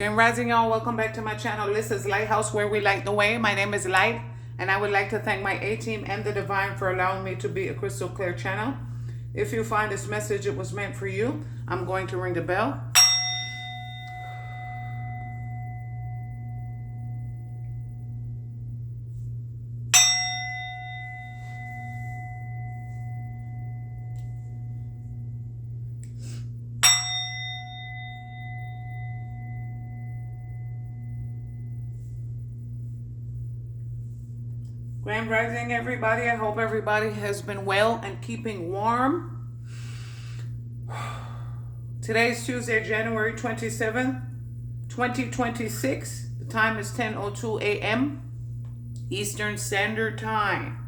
And rising, y'all, welcome back to my channel, Lissa's Lighthouse, where we light the way. My name is Light, and I would like to thank my A-team and the Divine for allowing me to be a crystal clear channel. If you find this message it was meant for you, I'm going to ring the bell. Grand rising, everybody. I hope everybody has been well and keeping warm. Today's Tuesday, January 27th, 2026. The time is 10:02 a.m. Eastern Standard Time.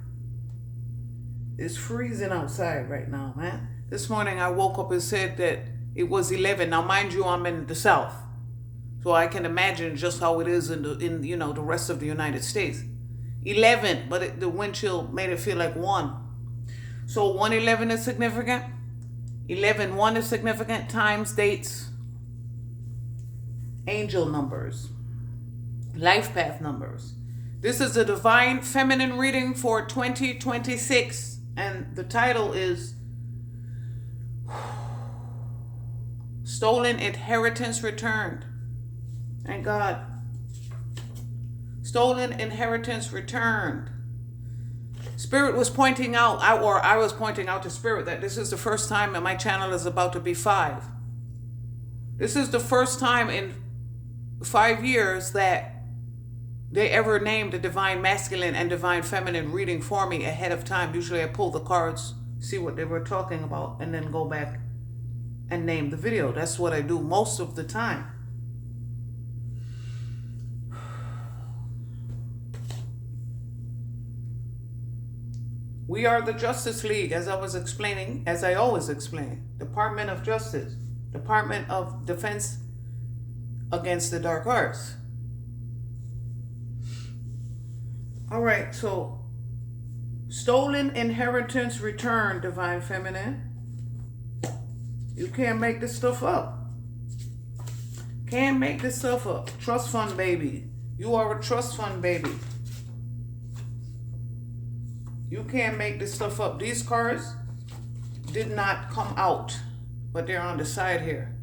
It's freezing outside right now, man. This morning I woke up and said that it was 11. Now, mind you, I'm in the South, so I can imagine just how it is in the rest of the United States. 11, but the wind chill made it feel like 1. So 111 is significant. 11-1 is significant. Times, dates, angel numbers, life path numbers. This is a divine feminine reading for 2026, and the title is Stolen Inheritance Returned. Thank God. Stolen inheritance returned. Spirit was pointing out, I was pointing out to Spirit that this is the first time that my channel is about to be 5. This is the first time in 5 years that they ever named a divine masculine and divine feminine reading for me ahead of time. Usually I pull the cards, see what they were talking about, and then go back and name the video. That's what I do most of the time. We are the Justice League, as I was explaining, as I always explain. Department of Justice, Department of Defense against the Dark Arts. All right, so stolen inheritance returned, divine feminine. You can't make this stuff up. Can't make this stuff up. Trust fund baby. You are a trust fund baby. You can't make this stuff up. These cards did not come out, but they're on the side here.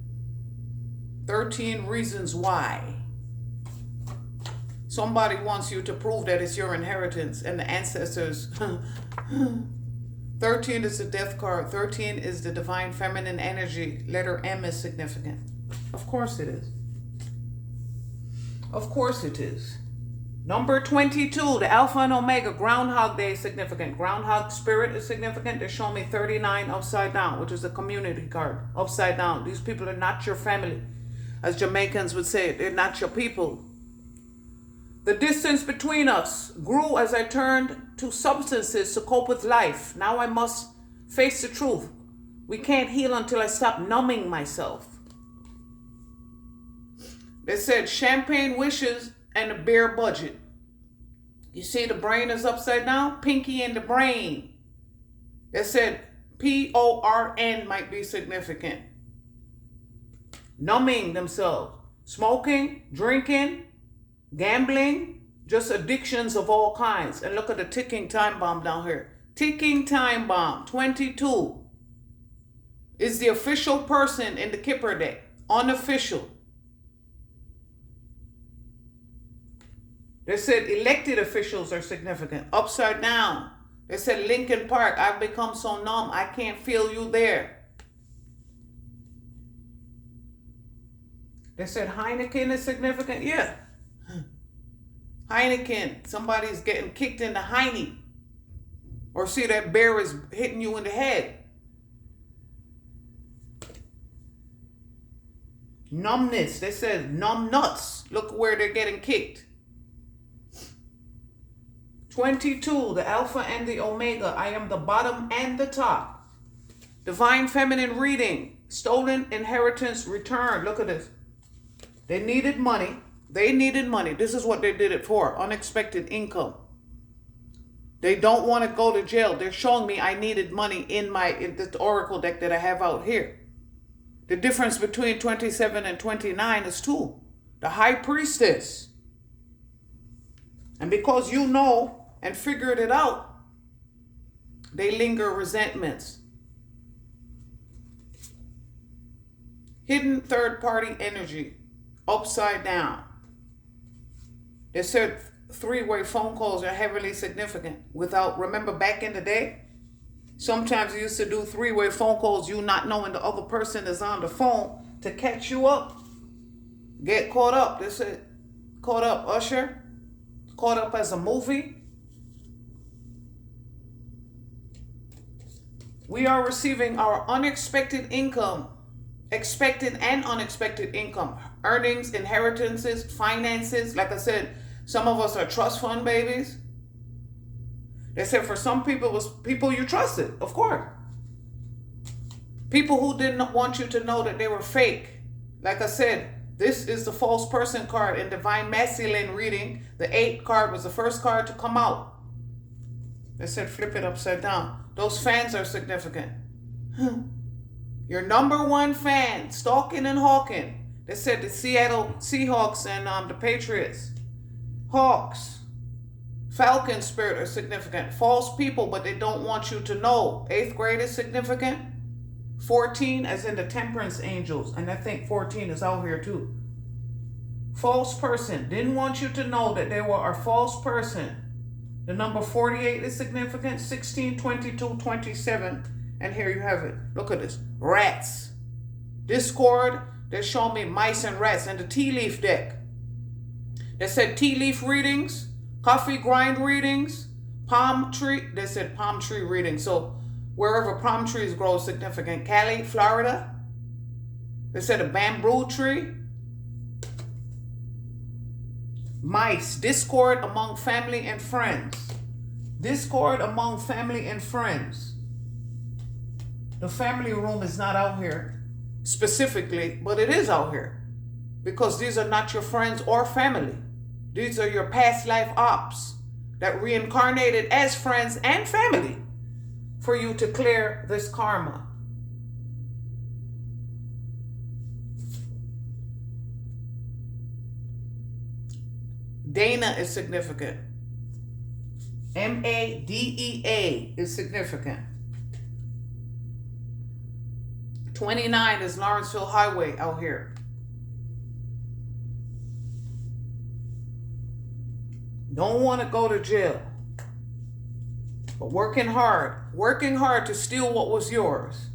13 reasons why. Somebody wants you to prove that it's your inheritance, and the ancestors. 13 is the death card. 13 is the divine feminine energy. Letter M is significant. Of course it is. Of course it is. Number 22, the Alpha and Omega, Groundhog Day is significant. Groundhog Spirit is significant. They show me 39 upside down, which is a community card. Upside down. These people are not your family. As Jamaicans would say, they're not your people. The distance between us grew as I turned to substances to cope with life. Now I must face the truth. We can't heal until I stop numbing myself. They said champagne wishes and a bare budget. You see the brain is upside down? Pinky in the brain. They said PORN might be significant. Numbing themselves. Smoking, drinking, gambling, just addictions of all kinds. And look at the ticking time bomb down here. Ticking time bomb, 22. Is the official person in the Kipper deck. Unofficial. They said elected officials are significant. Upside down. They said Lincoln Park. I've become so numb. I can't feel you there. They said Heineken is significant. Yeah. Heineken. Somebody's getting kicked in the hiney. Or see that bear is hitting you in the head. Numbness. They said numb nuts. Look where they're getting kicked. 22, the Alpha and the Omega. I am the bottom and the top. Divine feminine reading. Stolen inheritance returned. Look at this. They needed money. They needed money. This is what they did it for. Unexpected income. They don't want to go to jail. They're showing me I needed money in the oracle deck that I have out here. The difference between 27 and 29 is 2. the high priestess. And because you know and figured it out, they linger resentments. Hidden third-party energy, upside down. They said three-way phone calls are heavily significant. Remember back in the day, sometimes you used to do three-way phone calls, you not knowing the other person is on the phone to catch you up. Get caught up. They said, caught up, Usher. Caught up as a movie. We are receiving our unexpected income. Expected and unexpected income. Earnings, inheritances, finances. Like I said, some of us are trust fund babies. They said for some people, it was people you trusted, of course. People who didn't want you to know that they were fake. Like I said, this is the false person card in Divine Masculine reading. The 8 card was the first card to come out. They said flip it upside down. Those fans are significant. Your number one fan, stalking and hawking. They said the Seattle Seahawks and the Patriots. Hawks. Falcon spirit are significant. False people, but they don't want you to know. 8th grade is significant. 14 as in the temperance angels. And I think 14 is out here too. False person. Didn't want you to know that they were a false person. The number 48 is significant. 16, 22, 27. And here you have it. Look at this. Rats. Discord. They show me mice and rats. And the tea leaf deck. They said tea leaf readings. Coffee grind readings. Palm tree. They said palm tree readings. So wherever palm trees grow is significant. Cali, Florida. They said a bamboo tree. Mice. Discord among family and friends. Discord among family and friends. The family room is not out here specifically, but it is out here. Because these are not your friends or family. These are your past life ops that reincarnated as friends and family for you to clear this karma. Dana is significant. Madea is significant. 29 is Lawrenceville Highway out here. Don't want to go to jail. But working hard to steal what was yours.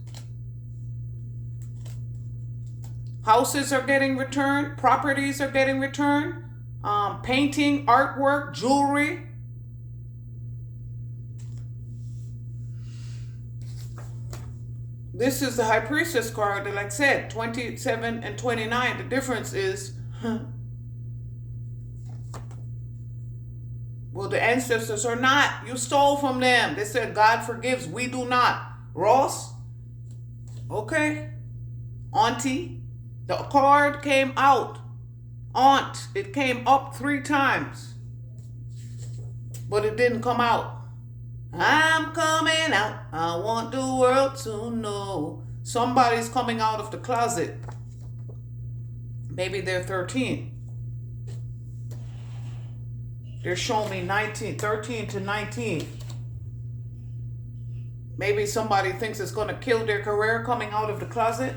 Houses are getting returned. Properties are getting returned. Painting, artwork, jewelry. This is the High Priestess card, like I said, 27 and 29. The difference is, well, the ancestors are not. You stole from them. They said God forgives. We do not. Ross? Okay. Auntie? The card came out. Aunt. It came up 3 times. But it didn't come out. I'm coming out. I want the world to know. Somebody's coming out of the closet. Maybe they're 13. They're showing me 19, 13 to 19. Maybe somebody thinks it's going to kill their career coming out of the closet.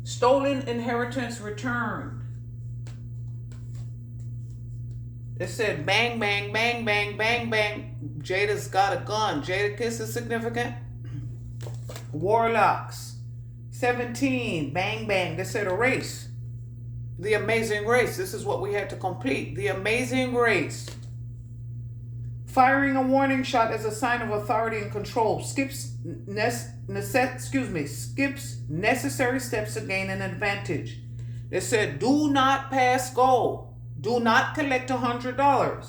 Stolen inheritance returned. It said bang, bang, bang, bang, bang, bang. Jada's got a gun. Jada Kiss is significant. Warlocks. 17. Bang, bang. They said a race. The Amazing Race. This is what we had to complete. The Amazing Race. Firing a warning shot as a sign of authority and control. Skips necessary steps to gain an advantage. They said do not pass go. Do not collect $100.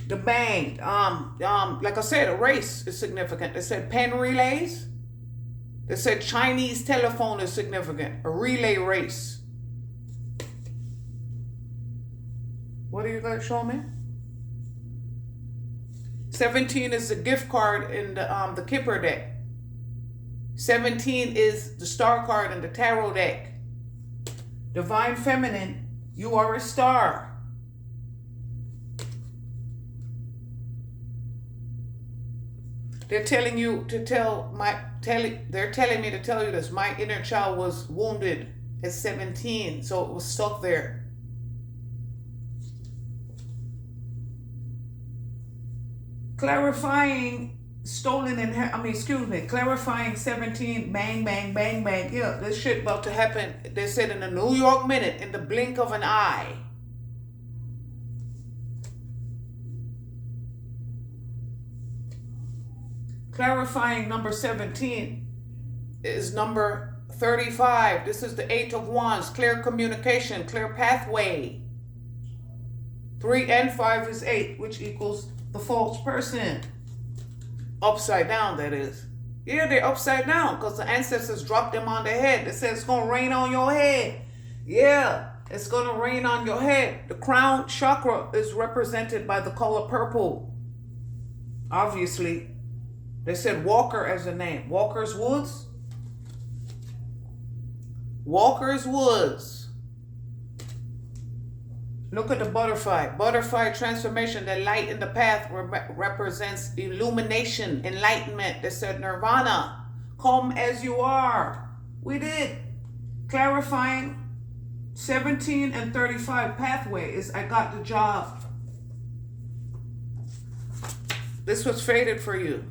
The bang. Like I said, a race is significant. They said pen relays. They said Chinese telephone is significant. A relay race. What are you guys showing me? 17 is the gift card in the Kipper deck. 17 is the star card in the tarot deck. Divine Feminine, you are a star. They're telling you to they're telling me to tell you this. My inner child was wounded at 17, so it was stuck there. Clarifying clarifying 17, bang, bang, bang, bang. Yeah, this shit about to happen. They said in a New York minute, in the blink of an eye. Clarifying number 17 is number 35. This is the 8 of Wands, clear communication, clear pathway. 3 and 5 is 8, which equals the false person. Upside down, that is. Yeah, they're upside down because the ancestors dropped them on their head. They said it's going to rain on your head. Yeah, it's going to rain on your head. The crown chakra is represented by the color purple. Obviously, they said Walker as a name. Walker's Woods. Walker's Woods. Look at the butterfly. Butterfly transformation. The light in the path represents illumination, enlightenment. They said nirvana. Come as you are. We did. Clarifying 17 and 35 pathway is I got the job. This was fated for you.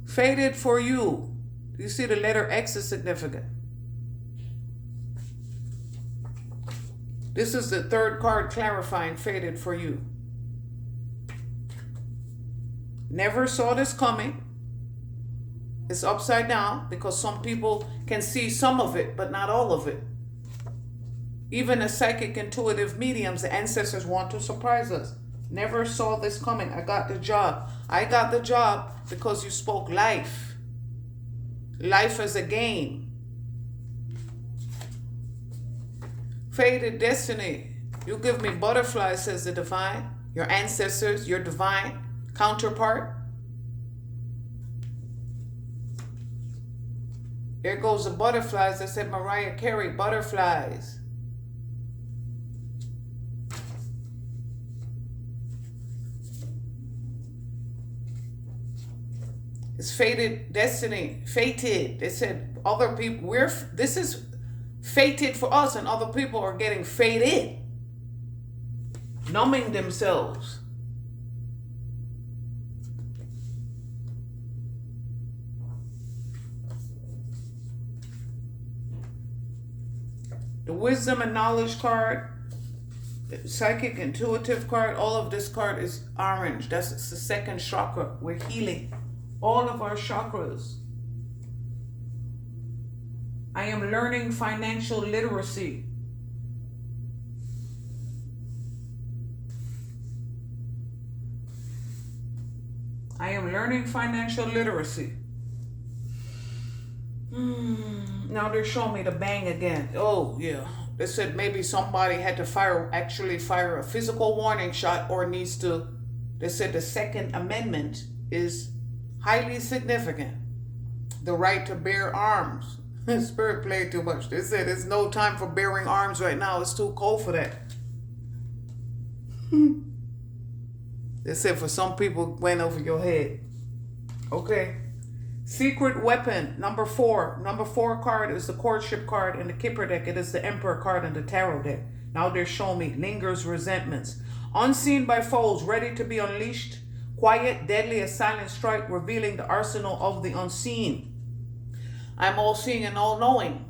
Fated for you. You see the letter X is significant. This is the third card clarifying, fated for you. Never saw this coming. It's upside down because some people can see some of it, but not all of it. Even as psychic intuitive mediums, the ancestors want to surprise us. Never saw this coming. I got the job. I got the job because you spoke life. Life as a game. Fated destiny. You give me butterflies, says the divine. Your ancestors, your divine counterpart. There goes the butterflies. I said Mariah Carey, butterflies. It's fated destiny. Fated. They said other people, this is fated for us, and other people are getting fated, numbing themselves. The wisdom and knowledge card, the psychic intuitive card, all of this card is orange. That's the second chakra. We're healing all of our chakras. I am learning financial literacy. I am learning financial literacy. Now they're showing me the bang again. Oh, yeah. They said maybe somebody had to actually fire a physical warning shot or needs to. They said the Second Amendment is highly significant. The right to bear arms. Spirit played too much. They said it's no time for bearing arms right now. It's too cold for that. They said for some people went over your head. Okay. Secret weapon, number 4. Number 4 card is the courtship card in the Kipper deck. It is the Emperor card in the tarot deck. Now they're showing me lingers resentments. Unseen by foes, ready to be unleashed. Quiet, deadly, a silent strike, revealing the arsenal of the unseen. I'm all seeing and all knowing.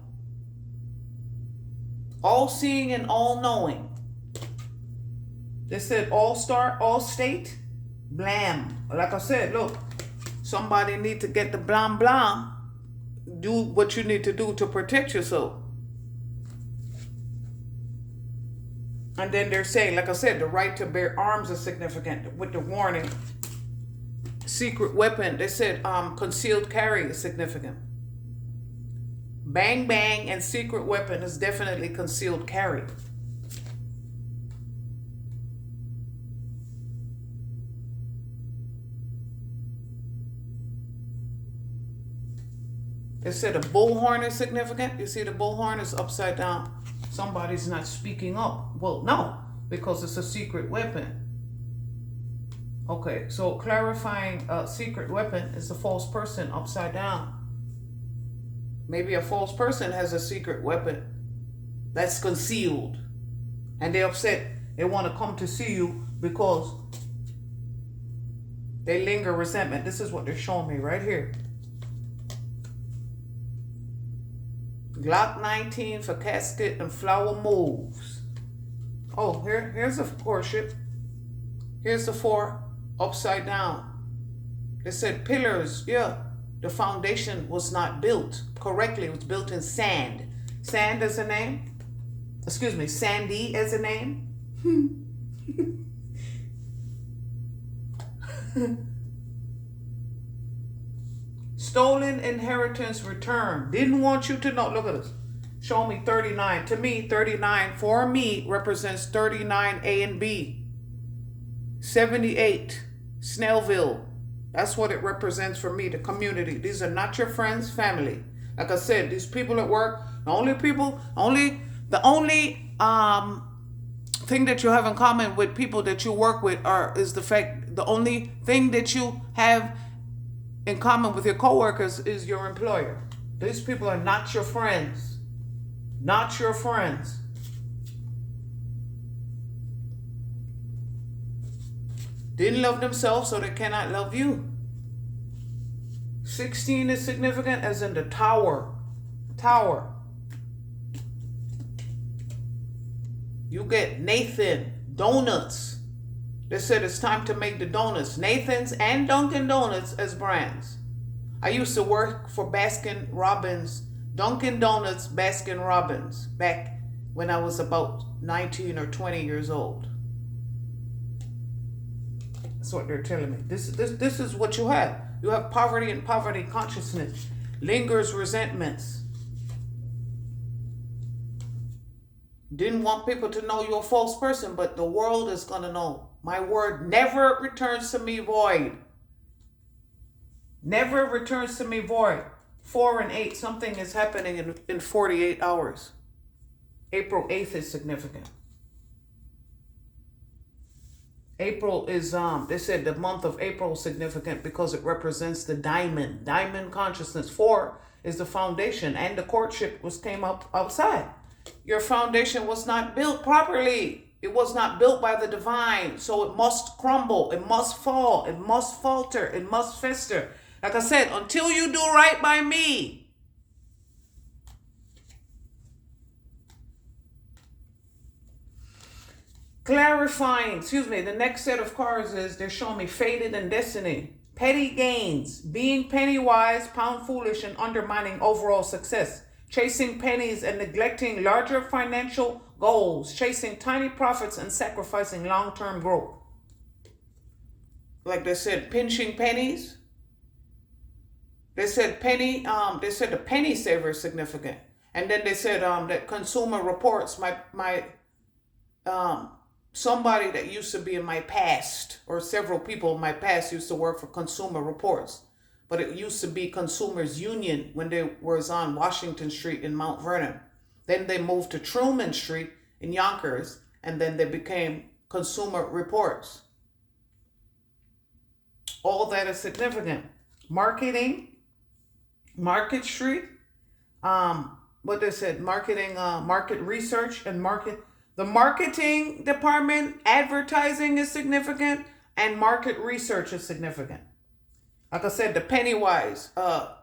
All seeing and all knowing. They said all star, all state, blam. Like I said, look, somebody need to get the blam blam. Do what you need to do to protect yourself. And then they're saying, like I said, the right to bear arms is significant with the warning. Secret weapon, they said concealed carry is significant. Bang bang and secret weapon is definitely concealed carry. They said a bullhorn is significant. You see the bullhorn is upside down. Somebody's not speaking up. Well, no, because it's a secret weapon. Okay, so clarifying a secret weapon is a false person upside down. Maybe a false person has a secret weapon that's concealed. And they're upset. They want to come to see you because they linger resentment. This is what they're showing me right here. Glock 19 for casket and flower moves. Oh, here's a courtship. Here's the 4 upside down. They said pillars. Yeah, the foundation was not built correctly. It was built in sand. Sand as a name. Excuse me, Sandy as a name. Stolen inheritance return. Didn't want you to know. Look at this. Show me 39. To me, 39 for me represents 39 A and B. 78 Snellville. That's what it represents for me, the community. These are not your friends, family. Like I said, these people at work, the only thing that you have in common with people that you work with is the fact, the only thing that you have in common with your coworkers is your employer. These people are not your friends. Not your friends. Didn't love themselves, so they cannot love you. 16 is significant as in the tower. Tower. You get Nathan donuts. They said it's time to make the donuts. Nathan's and Dunkin' Donuts as brands. I used to work for Baskin Robbins. Dunkin' Donuts, Baskin Robbins. Back when I was about 19 or 20 years old. That's what they're telling me. This is what you have. You have poverty and poverty consciousness. Lingers resentments. Didn't want people to know you're a false person, but the world is going to know. My word never returns to me void. Never returns to me void. 4 and 8, something is happening in 48 hours. April 8th is significant. April is, they said the month of April is significant because it represents the diamond consciousness. 4 is the foundation, and the courtship came up outside. Your foundation was not built properly. It was not built by the divine, so it must crumble, it must fall, it must falter, it must fester. Like I said, until you do right by me. Clarifying, the next set of cards is, they're showing me fated and destiny. Petty gains, being penny wise, pound foolish, and undermining overall success. Chasing pennies and neglecting larger financial goals. Chasing tiny profits and sacrificing long-term growth. Like they said, pinching pennies. They said they said the penny saver is significant. And then they said that Consumer Reports, somebody that used to be in my past, or several people in my past used to work for Consumer Reports. But it used to be Consumers Union when they was on Washington Street in Mount Vernon. Then they moved to Truman Street in Yonkers, and then they became Consumer Reports. All that is significant. Marketing, Market Street, what they said, marketing, market research and market. The marketing department, advertising is significant, and market research is significant. Like I said, the Pennywise, the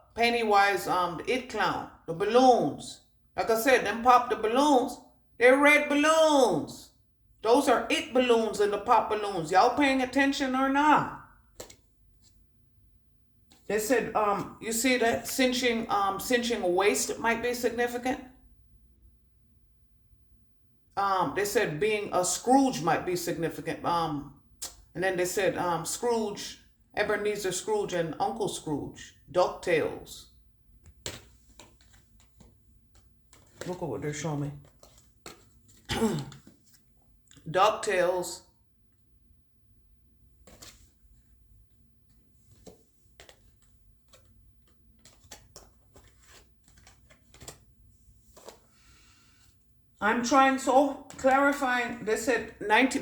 It Clown, the balloons. Like I said, them pop the balloons, they're red balloons. Those are it balloons and the pop balloons. Y'all paying attention or not? They said, you see that cinching a waist might be significant. They said being a Scrooge might be significant. And then they said Scrooge, Ebenezer Scrooge and Uncle Scrooge, DuckTales. Look at what they're showing me. DuckTales. I'm trying so clarifying. They said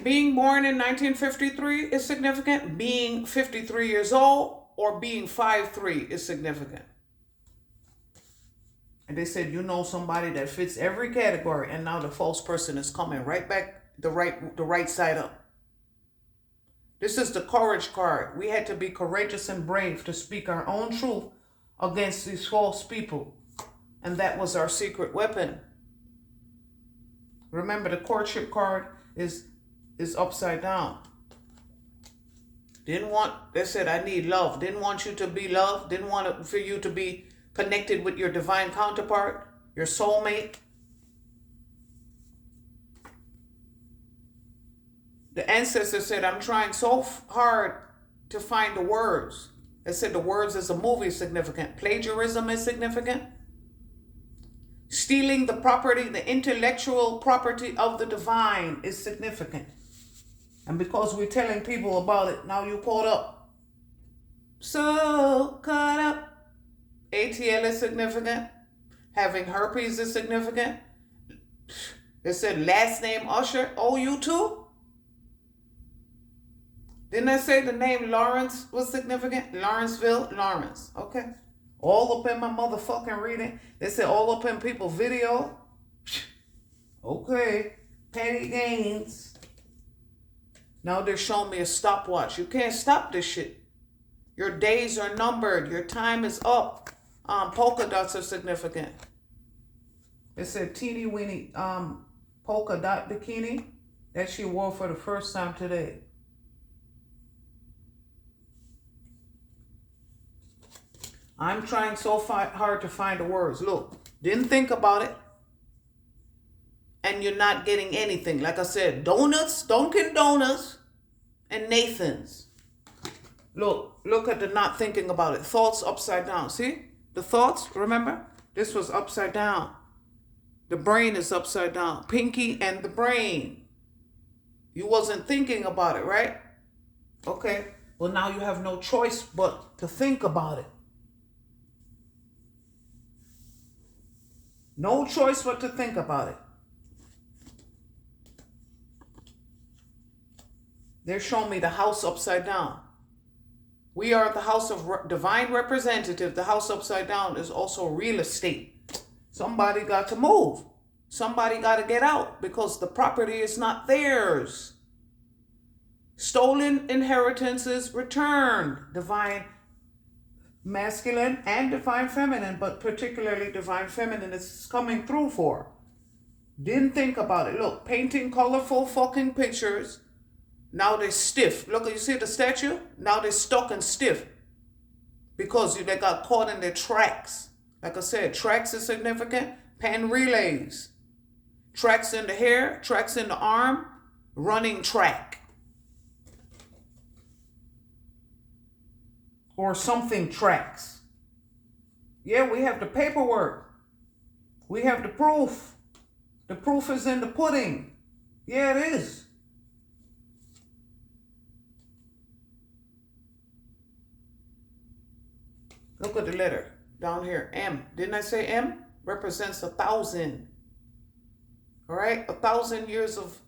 being born in 1953 is significant. Being 53 years old or being 5'3" is significant. And they said, you know, somebody that fits every category, and now the false person is coming right back the right side up. This is the courage card. We had to be courageous and brave to speak our own truth against these false people. And that was our secret weapon. Remember, the courtship card is upside down. They said, I need love. Didn't want you to be loved. Didn't want for you to be connected with your divine counterpart, your soulmate. The ancestor said, I'm trying so hard to find the words. They said the words as a movie is significant. Plagiarism is significant. Stealing the property, the intellectual property of the divine is significant. And because we're telling people about it, now you're caught up. So caught up. ATL is significant. Having herpes is significant. They said last name Usher, OU too? Didn't I say the name Lawrence was significant? Lawrenceville, Lawrence. Okay. All up in my motherfucking reading. They said all up in people's video. Okay. Petty gains. Now they're showing me a stopwatch. You can't stop this shit. Your days are numbered. Your time is up. Polka dots are significant. It said teeny weeny polka dot bikini that she wore for the first time today. I'm trying so hard to find the words. Look, didn't think about it. And you're not getting anything. Like I said, donuts, Dunkin' Donuts, and Nathan's. Look at the not thinking about it. Thoughts upside down. See? The thoughts, remember? This was upside down. The brain is upside down. Pinky and the brain. You wasn't thinking about it, right? Okay. Well, now you have no choice but to think about it. No choice but to think about it. They're showing me the house upside down. We are the house of divine representative. The house upside down is also real estate. Somebody got to move. Somebody got to get out because the property is not theirs. Stolen inheritances returned. Divine masculine and divine feminine, but particularly divine feminine is coming through for. Didn't think about it. Look, painting colorful fucking pictures. Now they're stiff. Look, you see the statue? Now they're stuck and stiff because they got caught in their tracks. Like I said, tracks is significant. Pen relays. Tracks in the hair, tracks in the arm, running track. Or something tracks. Yeah, we have the paperwork. We have the proof. The proof is in the pudding. Yeah, it is. Look at the letter down here, M. Didn't I say M? Represents 1,000. All right? 1,000 years of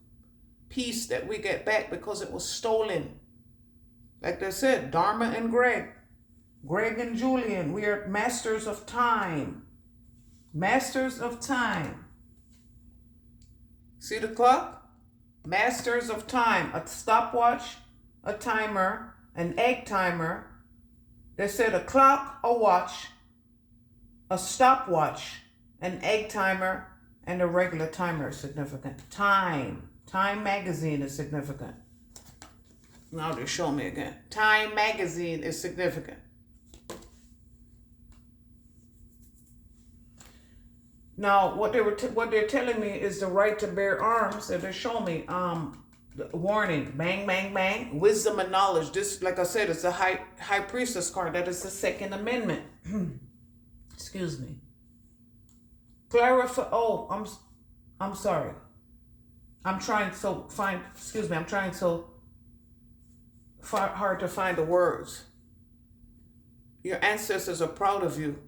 peace that we get back because it was stolen. Like they said, Dharma and Greg. Greg and Julian, we are masters of time. Masters of time. See the clock? Masters of time. A stopwatch, a timer, an egg timer. They said a clock, a watch, a stopwatch, an egg timer, and a regular timer is significant. Time. Time magazine is significant. Now they show me again. Time magazine is significant. Now, what they're telling me is the right to bear arms. And they show me warning, bang, bang, bang, wisdom and knowledge. This, like I said, is the high priestess card. That is the Second Amendment. Excuse me. Clarify. Oh, I'm sorry. I'm trying so hard to find the words. Your ancestors are proud of you.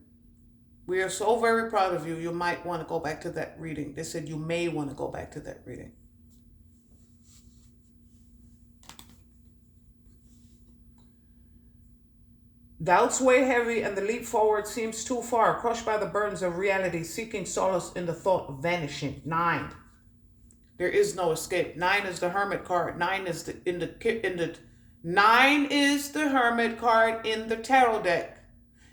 We are so very proud of you. You might want to go back to that reading. They said you may want to go back to that reading. Doubts weigh heavy and the leap forward seems too far. Crushed by the burdens of reality, seeking solace in the thought of vanishing. 9. There is no escape. 9 is the Hermit card. 9 is the 9 is the Hermit card in the tarot deck.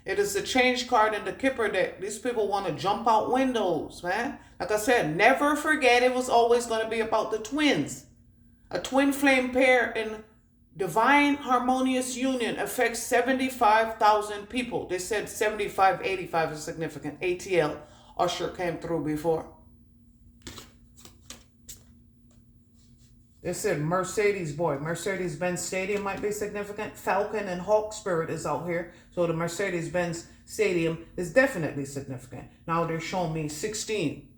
It is the change card in the Kipper deck. These people want to jump out windows, man. Like I said, never forget it was always going to be about the twins. A twin flame pair in divine harmonious union affects 75,000 people. They said 85 is significant. ATL, Usher came through before. They said Mercedes-Benz Stadium might be significant. Falcon and Hawk Spirit is out here. So the Mercedes-Benz Stadium is definitely significant. Now they're showing me 16.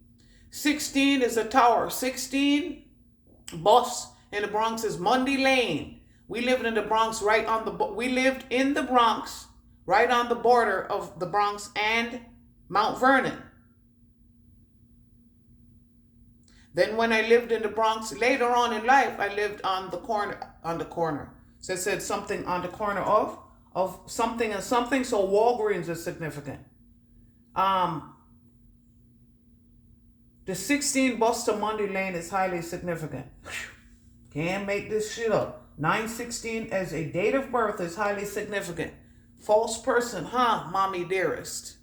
16 is a tower. 16, boss in the Bronx is Mundy Lane. We lived in the Bronx right on the border of the Bronx and Mount Vernon. Then when I lived in the Bronx, later on in life, I lived on the corner. So it said something on the corner of something and something. So Walgreens is significant. The 16 bus to Mundy Lane is highly significant. Can't make this shit up. 916 as a date of birth is highly significant. False person, huh, mommy dearest?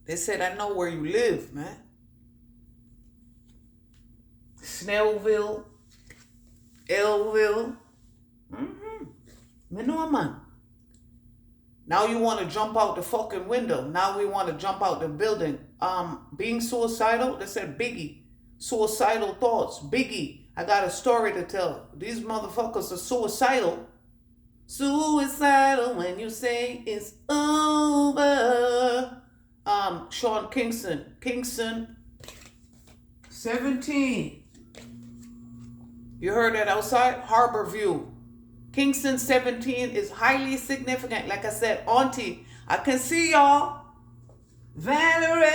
They said, I know where you live, man. Snellville, Elville. Me know, man. Now you want to jump out the fucking window. Now we want to jump out the building. Being suicidal, they said Biggie. Suicidal thoughts, Biggie. I got a story to tell. These motherfuckers are suicidal. Suicidal when you say it's over. Sean Kingston. 17. You heard that outside? Harbor View. Kingston 17 is highly significant. Like I said, Auntie, I can see y'all. Valerie.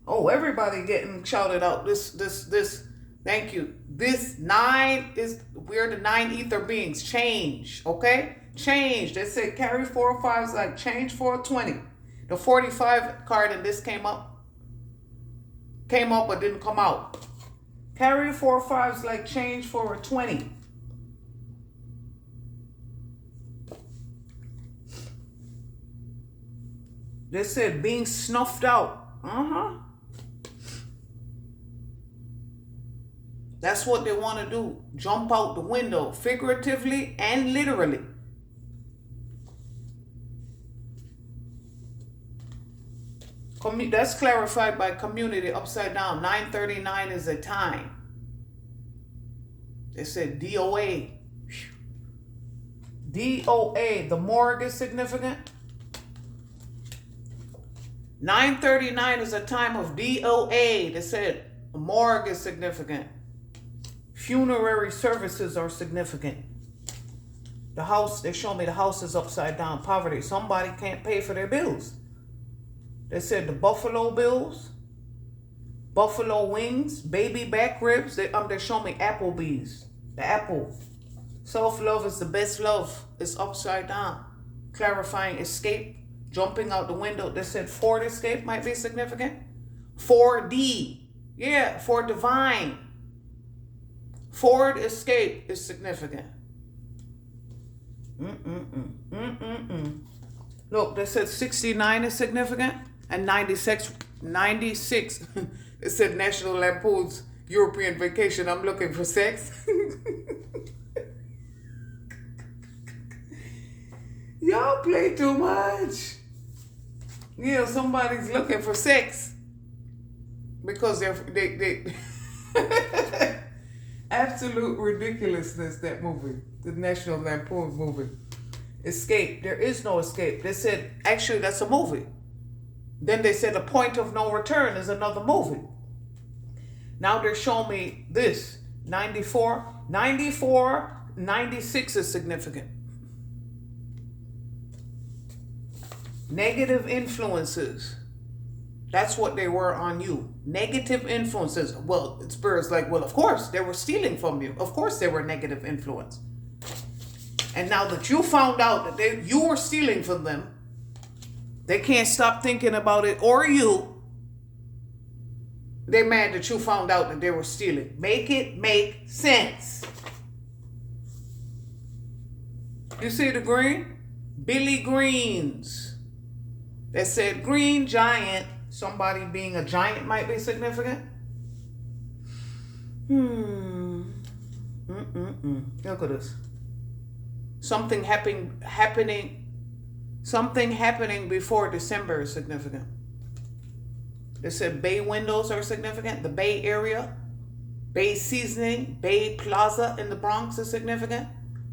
Oh, everybody getting shouted out. This. Thank you. This 9 is, we're the 9 ether beings. Change, okay? Change. They said carry 4 or 5s like change for a 20. The 45 card in this came up but didn't come out. Carry 4 or 5s like change for a 20. They said being snuffed out. That's what they want to do. Jump out the window, figuratively and literally. That's clarified by community upside down. 939 is a time. They said DOA. DOA, the morgue is significant. 939 is a time of DOA. They said the morgue is significant. Funerary services are significant. The house, they show me the house is upside down. Poverty. Somebody can't pay for their bills. They said the Buffalo Bills, Buffalo Wings, baby back ribs. They show me Applebee's. The apple. Self-love is the best love. It's upside down. Clarifying escape. Jumping out the window. They said Ford escape might be significant. 4D. Yeah, for divine. Ford escape is significant. Look, they said 69 is significant. And 96. It said National Lampoon's European Vacation. I'm looking for sex. Y'all play too much. Yeah, somebody's looking for sex. Because they absolute ridiculousness, that movie. The National Lampoon movie. Escape. There is no escape. They said, actually, that's a movie. Then they said A Point of No Return is another movie. Now they're showing me this. 94, 94, 96 is significant. Negative influences. That's what they were on you. Negative influences. Well, Spirit's like, well, of course, they were stealing from you. Of course they were negative influence. And now that you found out that you were stealing from them, they can't stop thinking about it, or you. They're mad that you found out that they were stealing. Make it make sense. You see the green? Billy Greens. They said green giant. Somebody being a giant might be significant. Look at this. Something happening before December is significant. They said bay windows are significant. The Bay Area, Bay Seasoning, Bay Plaza in the Bronx is significant.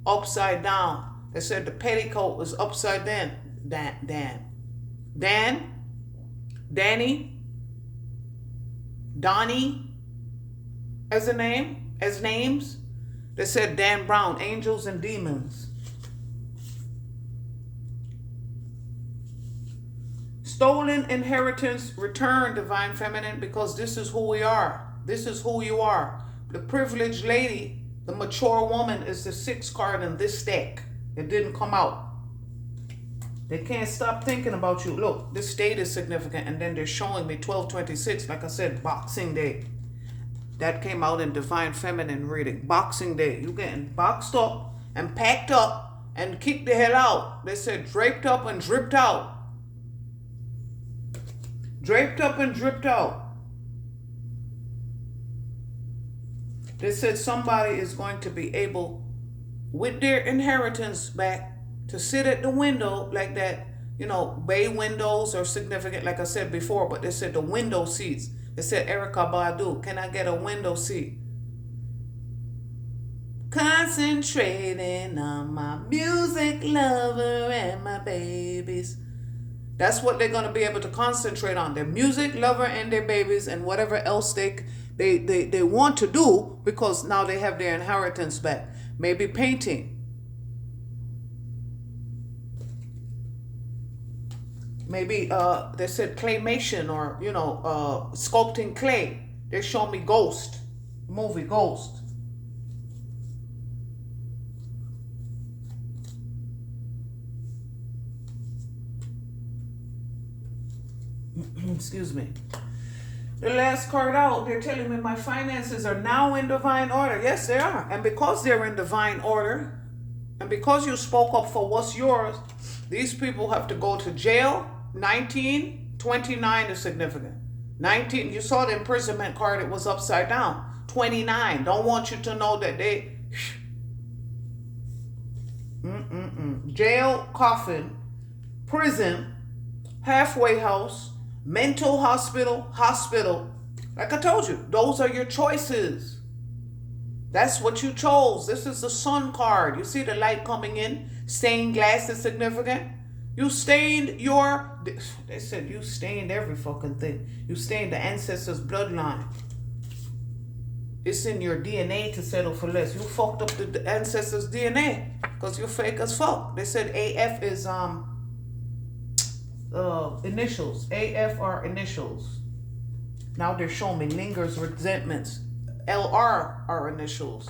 Upside down. They said the petticoat was upside down. Danny, Donnie, as names. They said Dan Brown, angels and demons. Stolen inheritance, return, divine feminine, because this is who we are. This is who you are. The privileged lady, the mature woman, is the 6th card in this deck. It didn't come out. They can't stop thinking about you. Look, this date is significant, and then they're showing me 12/26, like I said, Boxing Day. That came out in Divine Feminine reading. Boxing Day. You getting boxed up and packed up and kicked the hell out. They said draped up and dripped out. Draped up and dripped out. They said somebody is going to be able, with their inheritance back, to sit at the window like that. You know, bay windows are significant, like I said before, but they said the window seats. They said, Erykah Badu, can I get a window seat? Concentrating on my music lover and my babies. That's what they're going to be able to concentrate on. Their music lover and their babies and whatever else they want to do, because now they have their inheritance back. Maybe painting. Maybe they said claymation, or, you know, sculpting clay. They show me Ghost, movie Ghost. Excuse me. The last card out, they're telling me my finances are now in divine order. Yes, they are. And because they're in divine order, and because you spoke up for what's yours, these people have to go to jail. 19, 29 is significant. 19, you saw the imprisonment card, it was upside down. 29, don't want you to know that they... Jail, coffin, prison, halfway house, mental hospital. Like I told you, those are your choices. That's what you chose. This is the sun card. You see the light coming in. Stained glass is significant. You stained your... They said you stained every fucking thing. You stained the ancestors' bloodline. It's in your DNA to settle for less. You fucked up the ancestors' DNA because you're fake as fuck. They said AF is initials. AF are initials. Now they're showing me lingers, resentments. LR are initials.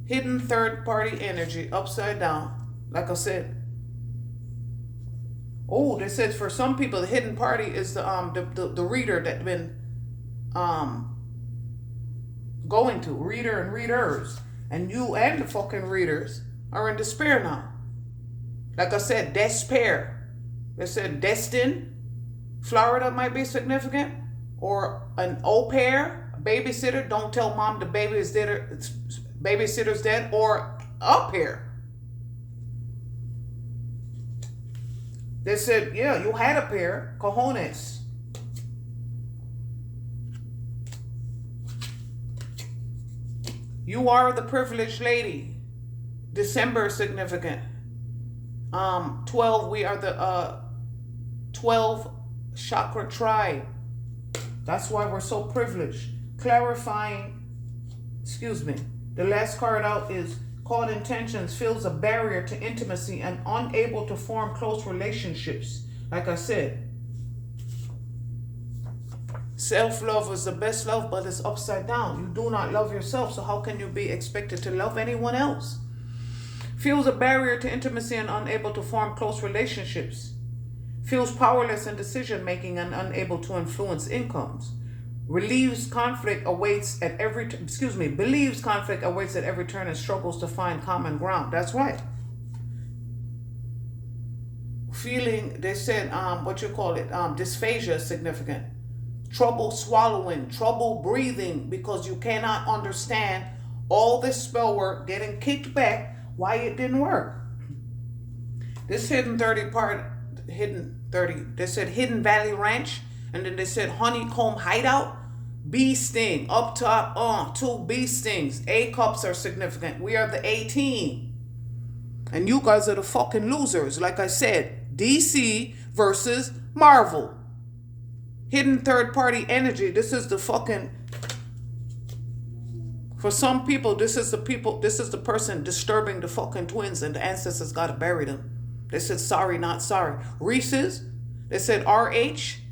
Hidden third party energy, upside down. Like I said. Oh, they said for some people the hidden party is the reader that been going to. Reader and readers. And you and the fucking readers are in despair now. Like I said, despair. They said destined. Florida might be significant. Or an au pair, a babysitter. Don't tell mom the babysitter's dead. Or a pair. They said, yeah, you had a pair. Cojones. You are the privileged lady. December is significant. 12, we are the 12 chakra tribe. That's why we're so privileged. clarifying, the last card out is caught intentions, feels a barrier to intimacy and unable to form close relationships. Like I said, self-love is the best love, but it's upside down. You do not love yourself, so how can you be expected to love anyone else? Feels a barrier to intimacy and unable to form close relationships. Feels powerless in decision-making and unable to influence incomes. Believes conflict awaits at every turn and struggles to find common ground. That's right. Feeling, they said, dysphagia is significant. Trouble swallowing, trouble breathing, because you cannot understand all this spell work, getting kicked back, why it didn't work. This hidden 30, they said Hidden Valley Ranch, and then they said Honeycomb Hideout, bee sting, up top, 2 bee stings. A cups are significant. We are the A team. And you guys are the fucking losers. Like I said, DC versus Marvel. Hidden third party energy. This is the fucking, for some people, this is the person disturbing the fucking twins, and the ancestors gotta bury them. They said sorry, not sorry. Reese's, they said RH.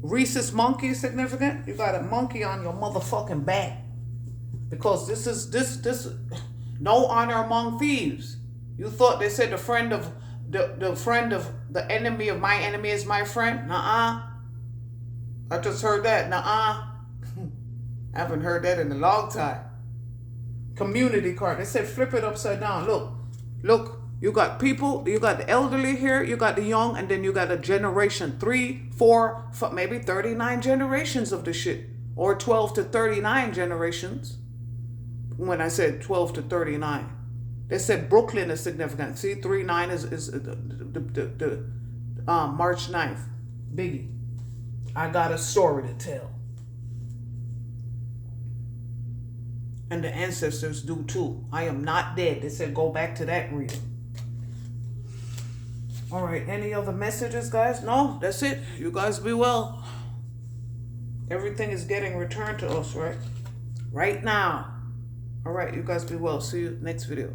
Rhesus monkey is significant. You got a monkey on your motherfucking back. Because this no honor among thieves. You thought they said the friend of the enemy of my enemy is my friend? Nuh-uh. I just heard that. Nuh-uh. I haven't heard that in a long time. Community card. They said flip it upside down. Look. You got people, you got the elderly here, you got the young, and then you got a generation, 3, 4, maybe 39 generations of the shit. Or 12 to 39 generations. When I said 12 to 39. They said Brooklyn is significant. See, 3-9 is the March 9th. Biggie. I got a story to tell. And the ancestors do too. I am not dead. They said go back to that reading. All right, any other messages, guys? No, that's it. You guys be well. Everything is getting returned to us, right? Right now. All right, you guys be well. See you next video.